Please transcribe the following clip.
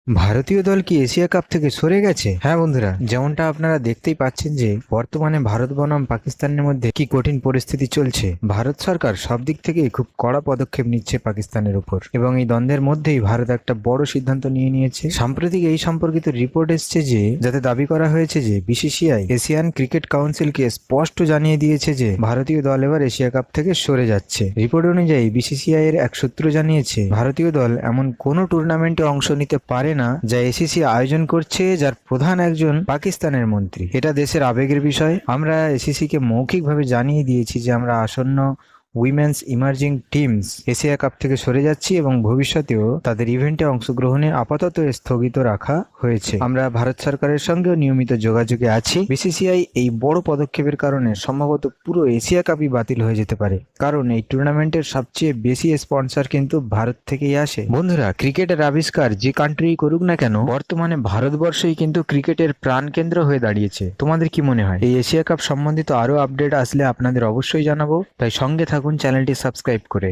ভারতীয় দল কি এশিয়া কাপ থেকে সরে গেছে? হ্যাঁ বন্ধুরা, যেমনটা আপনারা দেখতেই পাচ্ছেন যে বর্তমানে ভারত বনাম পাকিস্তানের মধ্যে কি কঠিন পরিস্থিতি চলছে। ভারত সরকার সব দিক থেকেই খুব কড়া পদক্ষেপ নিচ্ছে পাকিস্তানের উপর, এবং এই দ্বন্দ্বের মধ্যেই ভারত একটা বড় সিদ্ধান্ত নিয়ে নিয়েছে। সাম্প্রতিক এই সম্পর্কিত রিপোর্ট এসছে যে যাতে দাবি করা হয়েছে যে বিসিসিআই এশিয়ান ক্রিকেট কাউন্সিলকে স্পষ্ট জানিয়ে দিয়েছে যে ভারতীয় দল এবার এশিয়া কাপ থেকে সরে যাচ্ছে। রিপোর্ট অনুযায়ী বিসিসিআই এর এক সূত্র জানিয়েছে ভারতীয় দল এমন কোনো টুর্নামেন্টে অংশ নিতে পারে না যা এসিসি আয়োজন করছে, যার প্রধান একজন পাকিস্তানের মন্ত্রী। এটা দেশের আবেগের বিষয়। আমরা এসিসি কে মৌখিকভাবে জানিয়ে দিয়েছি যে আমরা আসন্ন women's emerging teams Asia cup থেকে সরে যাচ্ছি এবং ভবিষ্যতেও তাদের ইভেন্টে অংশগ্রহণে আপাতত স্থগিত রাখা হয়েছে। আমরা ভারত সরকারের সঙ্গেও নিয়মিত যোগাযোগে আছি। বিসিসিআই এই বড় পদক্ষেপের কারণে সম্ভবত পুরো এশিয়া কাপই বাতিল হয়ে যেতে পারে, কারণ এই টুর্নামেন্টের সবচেয়ে বেশি স্পন্সর কিন্তু ভারত থেকেই আসে। বন্ধুরা, ক্রিকেটের আবিষ্কার যে কান্ট্রি করুক না কেন, বর্তমানে ভারতবর্ষই কিন্তু ক্রিকেটের প্রাণকেন্দ্র হয়ে দাঁড়িয়েছে। তোমাদের কি মনে হয়? এই এশিয়া কাপ সম্বন্ধিত আরো আপডেট আসলে আপনাদের অবশ্যই জানাবো, তাই সঙ্গে থাকুন চ্যানেলটি সাবস্ক্রাইব করে।